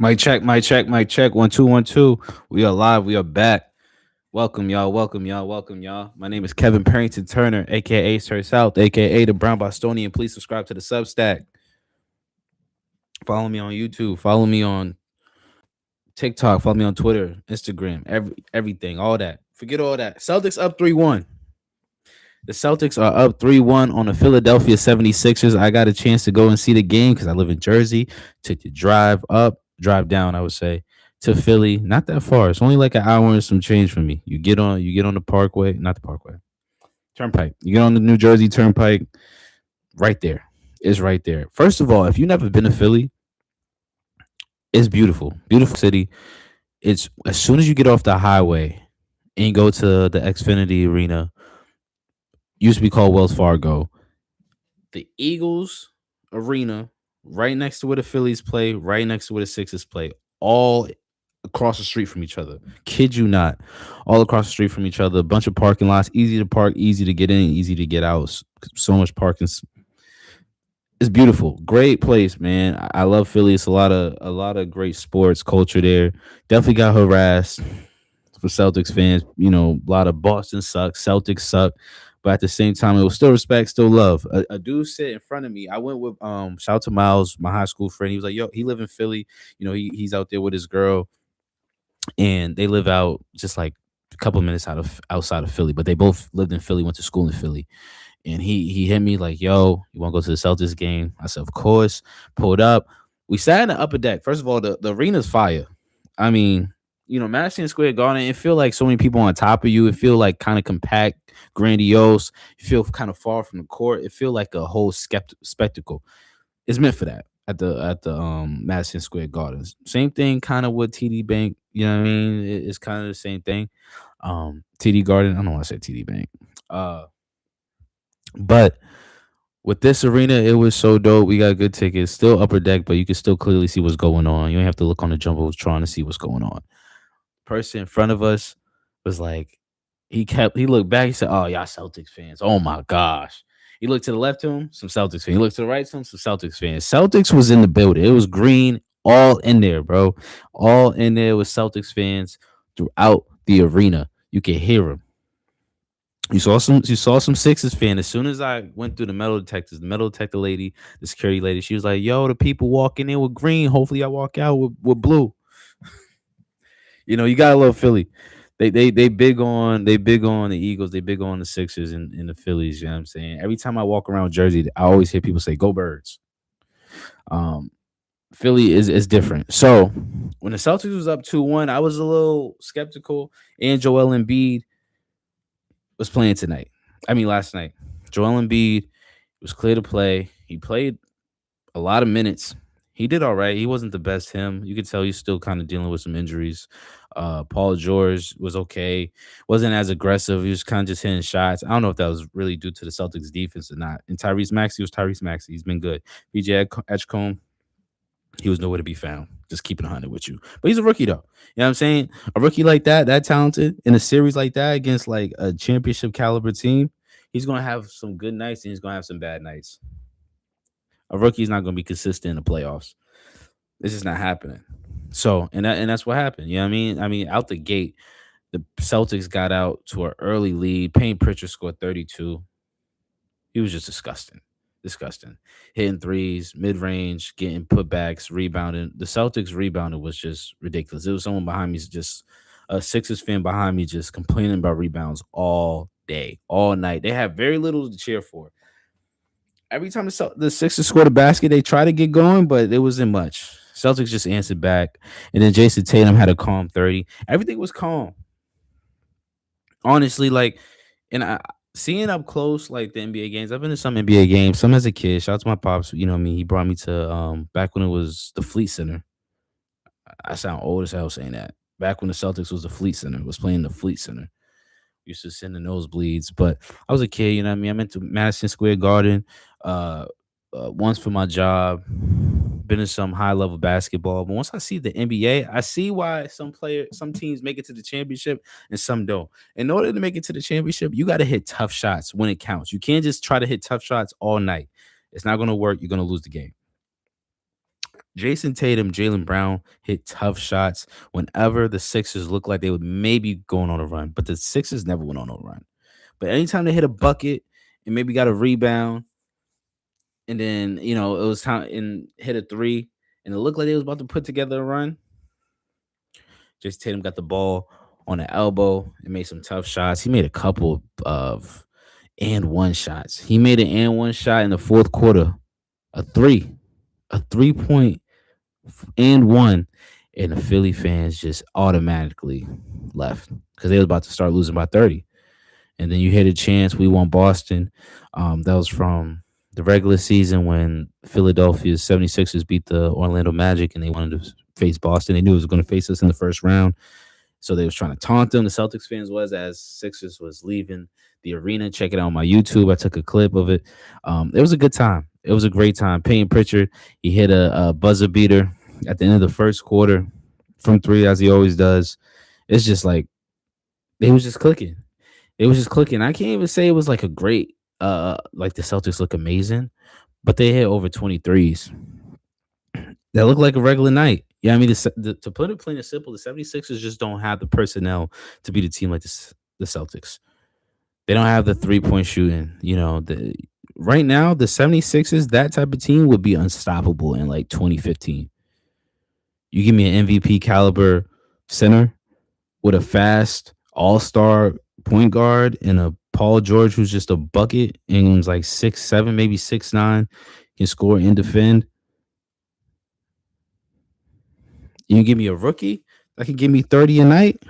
Mic check, mic check, mic check. 1 2 1 2. We are live. We are back. Welcome, y'all. Welcome, y'all. Welcome, y'all. My name is Kevin Parrington Turner, aka Sir South, aka the Brown Bostonian. Please subscribe to the Substack. Follow me on YouTube. Follow me on TikTok. Follow me on Twitter, Instagram, everything, all that. Forget all that. Celtics up 3-1. The Celtics are up 3-1 on the Philadelphia 76ers. I got a chance to go and see the game because I live in Jersey. Took the drive down, I would say, to Philly. Not that far. It's only like an hour and some change from me. You get on the Parkway, not the Parkway, Turnpike. You get on the New Jersey Turnpike, right there. It's right there. First of all, if you've never been to Philly, it's beautiful. Beautiful city. It's as soon as you get off the highway and you go to the Xfinity Arena, used to be called Wells Fargo. The Eagles arena, right next to where the Phillies play, right next to where the Sixers play, all across the street from each other. Kid you not, all across the street from each other. A bunch of parking lots, easy to park, easy to get in, easy to get out. So much parking. It's beautiful, great place, man. I love Philly. It's a lot of great sports culture there. Definitely got harassed for Celtics fans. A lot of Boston suck, Celtics suck, but at the same time, it was still respect, still love. A dude sit in front of me. I went with shout out to Miles, my high school friend. He was like, "Yo, he live in Philly. He's out there with his girl, and they live out just like a couple minutes outside of Philly. But they both lived in Philly, went to school in Philly." And he hit me like, "Yo, you want to go to the Celtics game?" I said, "Of course." Pulled up. We sat in the upper deck. First of all, the arena's fire. I mean, Madison Square Garden, it feel like so many people on top of you. It feel like kind of compact, grandiose. You feel kind of far from the court. It feel like a whole spectacle. It's meant for that at the Madison Square Gardens. Same thing kind of with TD Bank. You know what I mean? It's kind of the same thing. TD Garden. I don't want to say TD Bank. Uh, but with this arena, it was so dope. We got good tickets, still upper deck, but you can still clearly see what's going on. You don't have to look on the jumbotron to see what's going on. Person in front of us was like, he looked back, he said, "Oh, y'all Celtics fans. Oh my gosh." He looked to the left to him, some Celtics fans. He looked to the right to him, some Celtics fans. Celtics was in the building. It was green all in there, bro. All in there with Celtics fans throughout the arena. You could hear them. You saw some Sixers fan. As soon as I went through the metal detector lady, the security lady, she was like, "Yo, the people walking in with green. Hopefully, I walk out with blue." You gotta love Philly. They big on the Eagles. They big on the Sixers and the Phillies. You know what I'm saying? Every time I walk around Jersey, I always hear people say, "Go Birds." Um, Philly is different. So when the Celtics was up 2-1, I was a little skeptical. And Joel Embiid was playing tonight. I mean, last night. Joel Embiid was clear to play. He played a lot of minutes. He did all right. He wasn't the best him. You could tell he's still kind of dealing with some injuries. Paul George was okay. Wasn't as aggressive. He was kind of just hitting shots. I don't know if that was really due to the Celtics defense or not. And Tyrese Maxey was Tyrese Maxey. He's been good. BJ Edgecombe, he was nowhere to be found. Just keeping 100 with you. But he's a rookie, though. You know what I'm saying? A rookie like that talented, in a series like that against like a championship caliber team, he's going to have some good nights and he's going to have some bad nights. A rookie's not going to be consistent in the playoffs. This is not happening. So, and that's what happened. You know what I mean? I mean, out the gate, the Celtics got out to an early lead. Payne Pritchard scored 32. He was just disgusting. Disgusting. Hitting threes, mid range, getting putbacks, rebounding. The Celtics rebounding was just ridiculous. It was someone behind me, just a Sixers fan behind me, just complaining about rebounds all day, all night. They have very little to cheer for. Every time the Sixers scored a basket, they tried to get going, but it wasn't much. Celtics just answered back, and then Jason Tatum had a calm 30. Everything was calm, honestly. Like, and I seeing up close like the NBA games. I've been to some NBA games, some as a kid. Shout out to my pops. You know what I mean? He brought me to back when it was the Fleet Center. I sound old as hell saying that. Back when the Celtics was the Fleet Center, was playing the Fleet Center. Used to send the nosebleeds, but I was a kid. You know what I mean? I went to Madison Square Garden uh, once for my job. Been in some high level basketball, but once I see the NBA, I see why some teams make it to the championship and some don't. In order to make it to the championship, you got to hit tough shots when it counts. You can't just try to hit tough shots all night. It's not going to work. You're going to lose the game. Jason Tatum, Jalen Brown hit tough shots whenever the Sixers looked like they would maybe going on a run, but the Sixers never went on a run. But anytime they hit a bucket and maybe got a rebound, and then it was time and hit a three, and it looked like they was about to put together a run, Jason Tatum got the ball on the elbow and made some tough shots. He made a couple of and one shots. He made an and one shot in the fourth quarter, a three, a 3 point and one, and the Philly fans just automatically left because they was about to start losing by 30. And then you hit a chance. We won Boston. That was from the regular season when Philadelphia's 76ers beat the Orlando Magic and they wanted to face Boston. They knew it was going to face us in the first round. So they was trying to taunt them. The Celtics fans was as Sixers was leaving the arena. Check it out on my YouTube. I took a clip of it. It was a good time. It was a great time. Peyton Pritchard, he hit a buzzer beater at the end of the first quarter from three, as he always does. It's just like they was just clicking. It was just clicking. I can't even say it was like a great like the Celtics look amazing, but they hit over 23s. That looked like a regular night. Yeah, I mean, to put it plain and simple, the 76ers just don't have the personnel to beat a team like the Celtics. They don't have the 3 point shooting. Right now, the 76ers, that type of team would be unstoppable in like 2015. You give me an MVP caliber center with a fast all-star point guard and a Paul George who's just a bucket and was like 6'7", maybe 6'9", can score and defend. You give me a rookie that can give me 30 a night.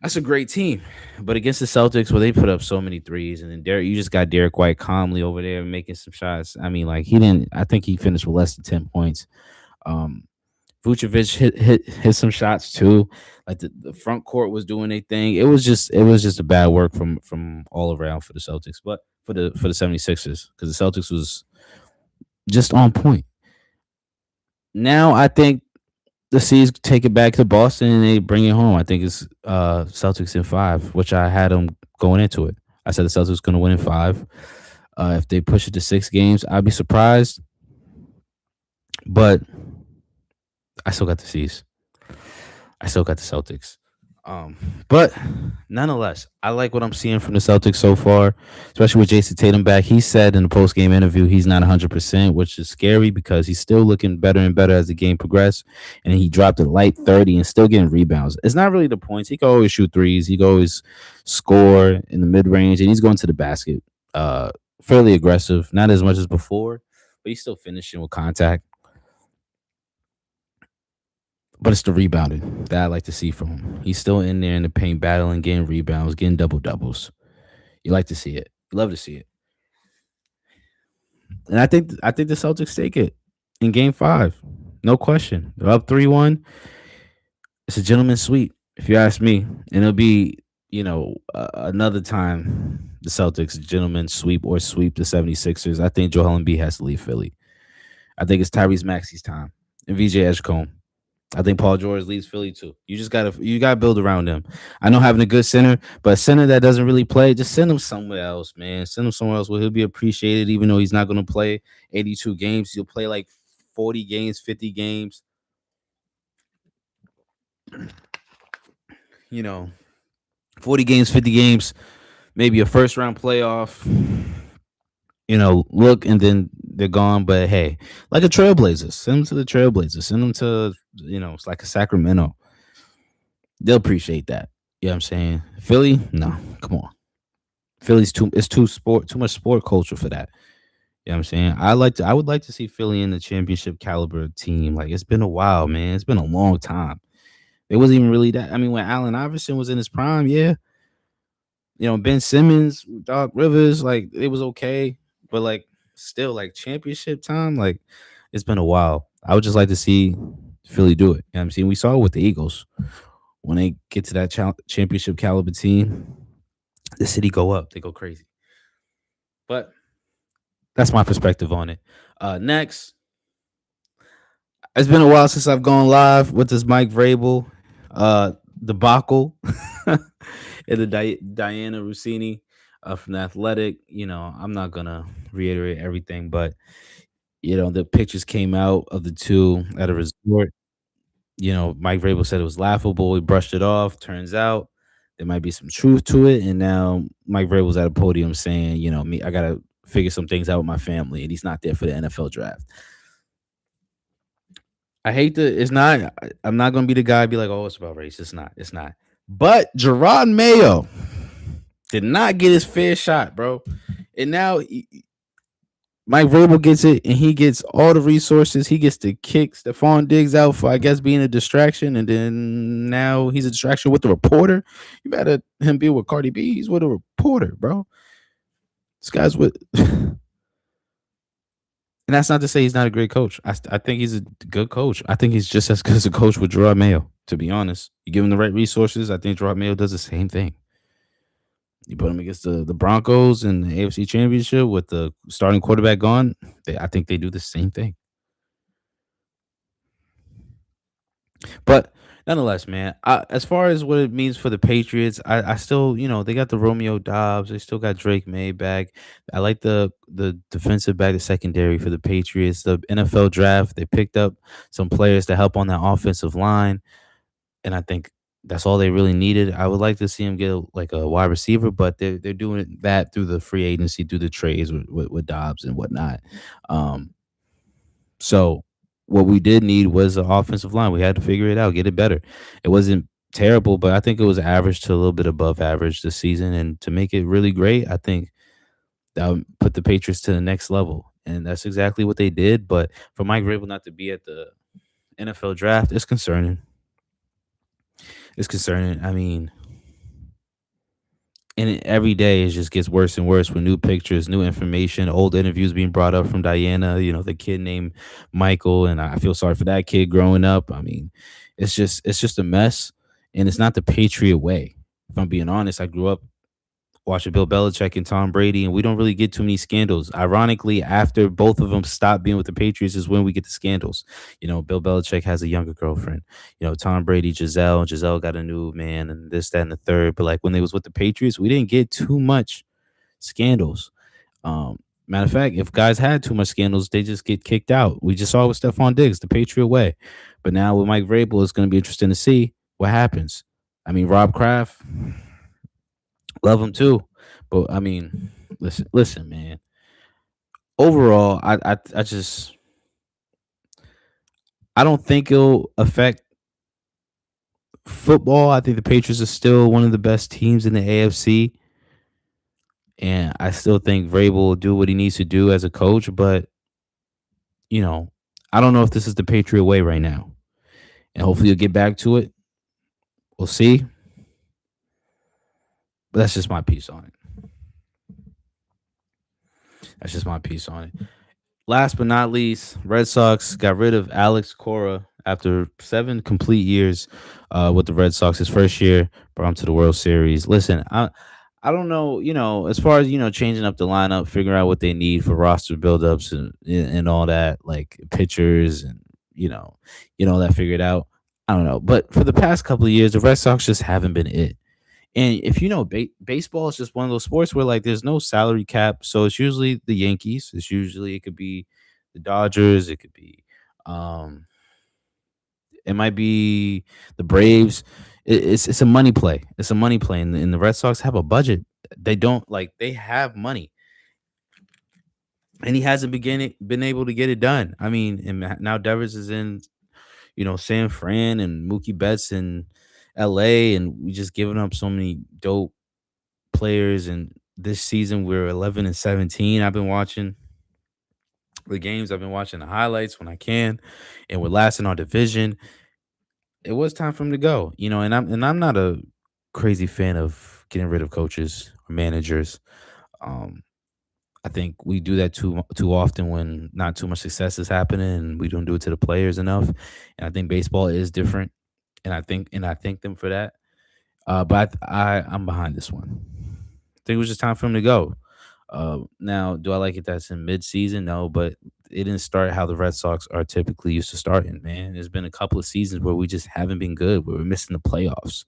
That's a great team. But against the Celtics, where they put up so many threes, and then you just got Derek White calmly over there making some shots. I mean, like he didn't. I think he finished with less than 10 points. Um, Vucevic hit some shots too. Like the front court was doing their thing. It was just a bad work from all around for the Celtics, but for the 76ers, because the Celtics was just on point. Now I think the C's take it back to Boston and they bring it home. I think it's Celtics in five, which I had them going into it. I said the Celtics going to win in five. If they push it to 6 games, I'd be surprised. But I still got the C's. I still got the Celtics. Um, but nonetheless, I like what I'm seeing from the Celtics so far, especially with Jason Tatum back. He said in the post game interview he's not 100%, which is scary because he's still looking better and better as the game progressed. And he dropped a light 30 and still getting rebounds. It's not really the points. He can always shoot threes. He can always score in the mid range, and he's going to the basket. Fairly aggressive, not as much as before, but he's still finishing with contact. But it's the rebounding that I like to see from him. He's still in there in the paint, battling, getting rebounds, getting double doubles. You like to see it. You love to see it. And I think the Celtics take it in Game 5, no question. They're up 3-1. It's a gentleman's sweep, if you ask me, and it'll be another time the Celtics gentleman sweep or sweep the 76ers. I think Joel Embiid has to leave Philly. I think it's Tyrese Maxey's time and VJ Edgecombe. I think Paul George leaves Philly too. You gotta build around him. I know having a good center, but a center that doesn't really play, just send him somewhere else, man. Send him somewhere else where he'll be appreciated, even though he's not gonna play 82 games. He'll play like 40 games, 50 games. You know, 40 games, 50 games, maybe a first round playoff. Look, and then they're gone. But hey, like a Trailblazers, send them to the Trailblazers. Send them to it's like a Sacramento. They'll appreciate that. You know what I'm saying? Philly, no, come on. Philly's too much sport culture for that. You know what I'm saying? I would like to see Philly in the championship caliber team. Like it's been a while, man. It's been a long time. It wasn't even really that. I mean, when Allen Iverson was in his prime, yeah. Ben Simmons, Doc Rivers, like it was okay, but like still like championship time, like it's been a while. I would just like to see Philly do it. You know what I'm saying? We saw it with the Eagles. When they get to that championship caliber team, the city go up. They go crazy. But that's my perspective on it. Next, it's been a while since I've gone live with this Mike Vrabel debacle and the Dianna Russini from the Athletic. I'm not gonna reiterate everything, but The pictures came out of the two at a resort. Mike Vrabel said it was laughable. He brushed it off. Turns out there might be some truth to it. And now Mike Vrabel's at a podium saying, me, I gotta figure some things out with my family, and he's not there for the NFL draft. I hate to. It's not. I'm not gonna be the guy be like, oh, it's about race. It's not. It's not. But Gerard Mayo did not get his fair shot, bro. And now Mike Vrabel gets it, and he gets all the resources. He gets to kick Stephon Diggs out for, I guess, being a distraction, and then now he's a distraction with the reporter. You better him be with Cardi B. He's with a reporter, bro. This guy's with, and that's not to say he's not a great coach. I think he's a good coach. I think he's just as good as a coach with Gerard Mayo. To be honest, you give him the right resources. I think Gerard Mayo does the same thing. You put him against the Broncos in the AFC Championship with the starting quarterback gone. I think they do the same thing. But nonetheless, man, as far as what it means for the Patriots, I still, they got the Romeo Dobbs. They still got Drake May back. I like the defensive back, the secondary for the Patriots. The NFL draft, they picked up some players to help on that offensive line, and I think that's all they really needed. I would like to see him get like a wide receiver, but they're doing that through the free agency, through the trades with Dobbs and whatnot. Um, so what we did need was an offensive line. We had to figure it out, get it better. It wasn't terrible, but I think it was average to a little bit above average this season. And to make it really great, I think that would put the Patriots to the next level. And that's exactly what they did. But for Mike Vrabel not to be at the NFL draft, it's concerning. It's concerning. I mean, and every day it just gets worse and worse with new pictures, new information, old interviews being brought up from Diana. The kid named Michael, and I feel sorry for that kid growing up. I mean, it's just a mess, and it's not the Patriot way. If I'm being honest, I grew up watching Bill Belichick and Tom Brady, and we don't really get too many scandals. Ironically, after both of them stop being with the Patriots, is when we get the scandals. Bill Belichick has a younger girlfriend. Tom Brady, Giselle. Giselle got a new man, and this, that, and the third. But like when they was with the Patriots, we didn't get too much scandals. Matter of fact, if guys had too much scandals, they just get kicked out. We just saw it with Stephon Diggs, the Patriot way. But now with Mike Vrabel, it's going to be interesting to see what happens. I mean, Rob Kraft, love him too. But I mean, listen, man. Overall, I don't think it'll affect football. I think the Patriots are still one of the best teams in the AFC, and I still think Vrabel will do what he needs to do as a coach. But you know, I don't know if this is the Patriot way right now, and hopefully he'll get back to it. We'll see. But that's just my piece on it. That's just my piece on it. Last but not least, Red Sox got rid of Alex Cora after 7 complete years with the Red Sox. His first year brought him to the World Series. Listen, I don't know, as far as changing up the lineup, figuring out what they need for roster buildups and all that, like pitchers and all that figured out. I don't know, but for the past couple of years, the Red Sox just haven't been it. And if baseball is just one of those sports where like there's no salary cap, so it's usually the Yankees. It could be the Dodgers. It could be, um, it might be the Braves. It's a money play. It's a money play, and the Red Sox have a budget. They don't like they have money, and he hasn't been able to get it done. I mean, and now Devers is in San Fran and Mookie Betts in L.A. and we just giving up so many dope players. And this season we're 11-17. I've been watching the games. I've been watching the highlights when I can, and we're last in our division. It was time for him to go, and I'm not a crazy fan of getting rid of coaches or managers. Um, I think we do that too often when not too much success is happening, and we don't do it to the players enough. And I think baseball is different, and I thank them for that. But I'm behind this one. I think it was just time for him to go. Now, do I like it that's in mid-season? No, but it didn't start how the Red Sox are typically used to starting. Man, there's been a couple of seasons where we just haven't been good. Where we're missing the playoffs.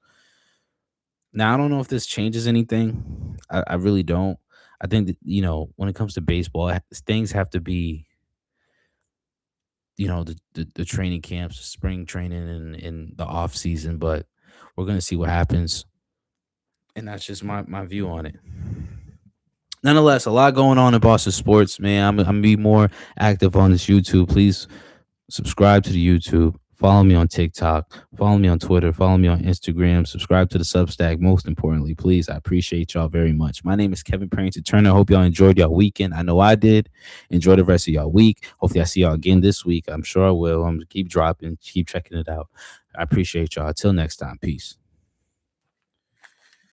Now, I don't know if this changes anything. I really don't. I think that, when it comes to baseball, things have to be the training camps, spring training, and in the off season. But we're gonna see what happens, and that's just my view on it. Nonetheless, a lot going on in Boston sports, man. I'm gonna be more active on this YouTube. Please subscribe to the YouTube. Follow me on TikTok. Follow me on Twitter. Follow me on Instagram. Subscribe to the Substack. Most importantly, please, I appreciate y'all very much. My name is Kevin Parrington Turner. I hope y'all enjoyed y'all weekend. I know I did. Enjoy the rest of y'all week. Hopefully, I see y'all again this week. I'm sure I will. I'm gonna keep dropping, keep checking it out. I appreciate y'all. Until next time, peace.